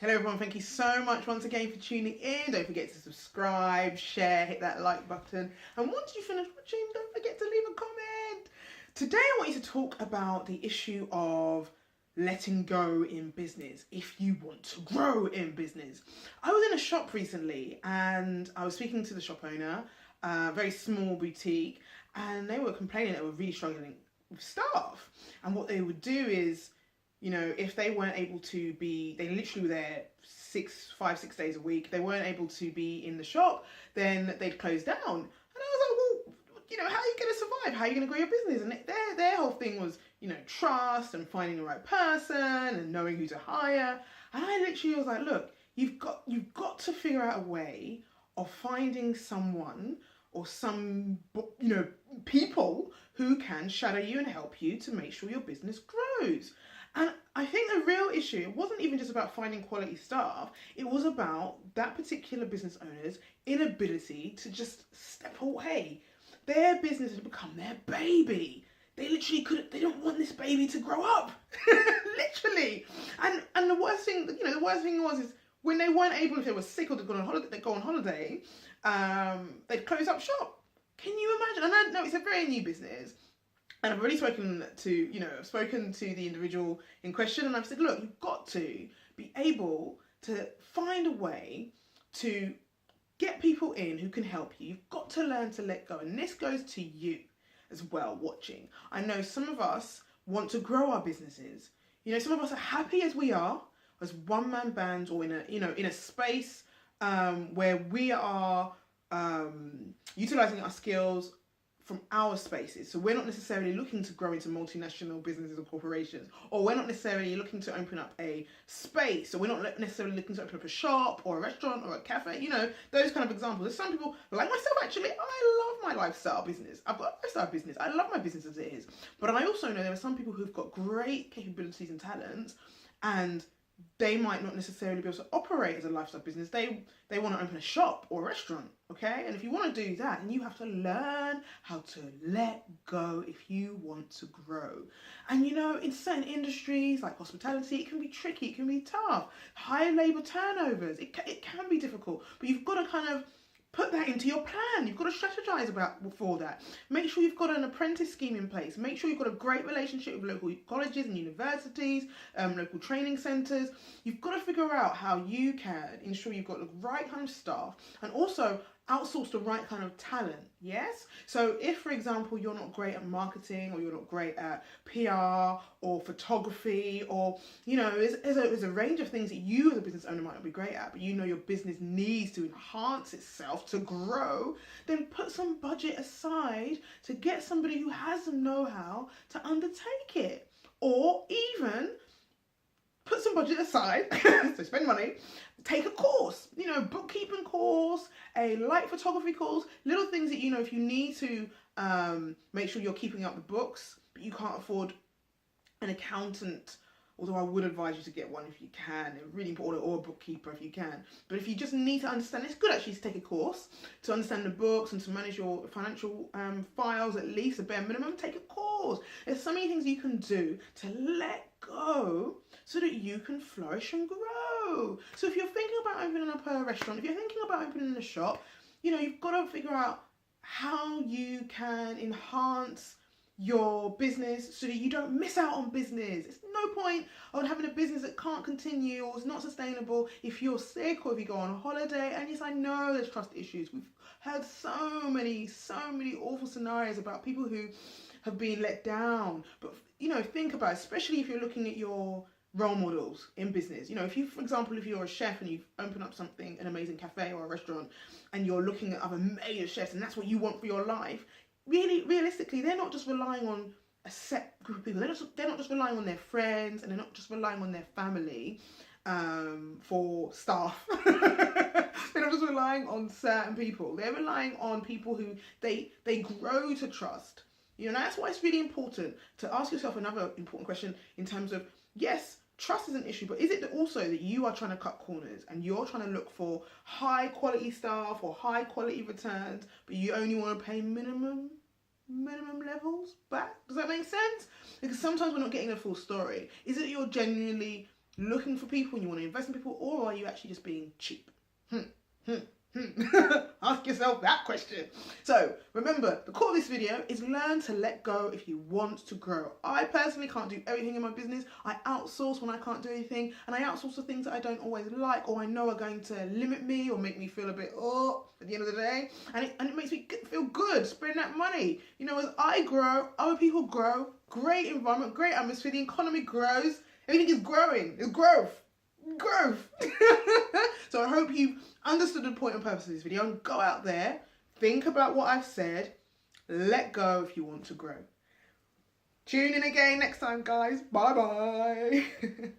Hello everyone, thank you so much once again for tuning in. Don't forget to subscribe, share, hit that like button. And once you finish watching, don't forget to leave a comment. Today I want you to talk about the issue of letting go in business if you want to grow in business. I was in a shop recently and I was speaking to the shop owner, a very small boutique, and they were complaining they were really struggling with staff. And what they would do is, if they weren't able to be, they literally were there 5-6 days a week, they weren't able to be in the shop, then they'd close down. And I was like, well, how are you going to survive? How are you going to grow your business? And their whole thing was, trust and finding the right person and knowing who to hire. And I literally was like, look, you've got to figure out a way of finding someone or some, people who can shadow you and help you to make sure your business grows. And I think the real issue, it wasn't even just about finding quality staff, it was about that particular business owner's inability to just step away. Their business had become their baby. They literally they don't want this baby to grow up. Literally. And the worst thing, is when they weren't able, if they were sick or they'd go on holiday, they'd close up shop. Can you imagine? And I know it's a very new business. And I've already spoken to the individual in question, and I've said, look, you've got to be able to find a way to get people in who can help you. You've got to learn to let go. And this goes to you as well, watching. I know some of us want to grow our businesses. Some of us are happy as we are, as one-man bands, or in a space where we are utilising our skills from our spaces. So we're not necessarily looking to grow into multinational businesses or corporations, or we're not necessarily looking to open up a space, or we're not necessarily looking to open up a shop or a restaurant or a cafe, those kind of examples. There's some people, like myself actually, I love my lifestyle business. I've got a lifestyle business. I love my business as it is. But I also know there are some people who've got great capabilities and talents, and they might not necessarily be able to operate as a lifestyle business. They want to open a shop or a restaurant, okay? And if you want to do that, then you have to learn how to let go if you want to grow. And in certain industries like hospitality, it can be tricky, it can be tough. High labour turnovers, it can be difficult. But you've got to kind of put that into your plan. You've got to strategize for that. Make sure you've got an apprentice scheme in place. Make sure you've got a great relationship with local colleges and universities, local training centres. You've got to figure out how you can ensure you've got the right kind of staff, and also outsource the right kind of talent. Yes? So if, for example, you're not great at marketing, or you're not great at PR or photography, or there's a range of things that you as a business owner might not be great at, but your business needs to enhance itself to grow, then put some budget aside to get somebody who has the know-how to undertake it. Or even put some budget aside, so spend money, take a course, bookkeeping course, a light photography course, little things that, if you need to make sure you're keeping up the books, but you can't afford an accountant, although I would advise you to get one if you can, really important, or a bookkeeper if you can. But if you just need to understand, it's good actually to take a course to understand the books and to manage your financial files, at least a bare minimum. Take a course. There's so many things you can do to let go so that you can flourish and grow. So if you're thinking about opening up a restaurant, if you're thinking about opening a shop, you've got to figure out how you can enhance your business so that you don't miss out on business. It's no point on having a business that can't continue or is not sustainable if you're sick or if you go on holiday. And yes, I know there's trust issues. We've heard so many awful scenarios about people who have been let down. But think about it, especially if you're looking at your role models in business. If you, for example, if you're a chef and you've opened up an amazing cafe or a restaurant, and you're looking at other major chefs and that's what you want for your life, really, realistically, they're not just relying on a set group of people. They're not just relying on their friends, and they're not just relying on their family for staff. They're not just relying on certain people. They're relying on people who they grow to trust. And that's why it's really important to ask yourself another important question in terms of, yes, trust is an issue, but is it also that you are trying to cut corners and you're trying to look for high quality staff or high quality returns, but you only want to pay minimum levels back? Does that make sense? Because sometimes we're not getting the full story. Is it you're genuinely looking for people and you want to invest in people, or are you actually just being cheap? Ask yourself that question. So remember, the core of this video is learn to let go if you want to grow. I personally can't do everything in my business. I outsource when I can't do anything, and I outsource the things that I don't always like or I know are going to limit me or make me feel a bit at the end of the day, and it makes me feel good spending that money. You know, as I grow, other people grow. Great environment, great atmosphere, the economy grows, everything is growing. It's growth. So I hope you've understood the point and purpose of this video, and go out there, think about what I've said, let go if you want to grow. Tune in again next time, guys. Bye bye.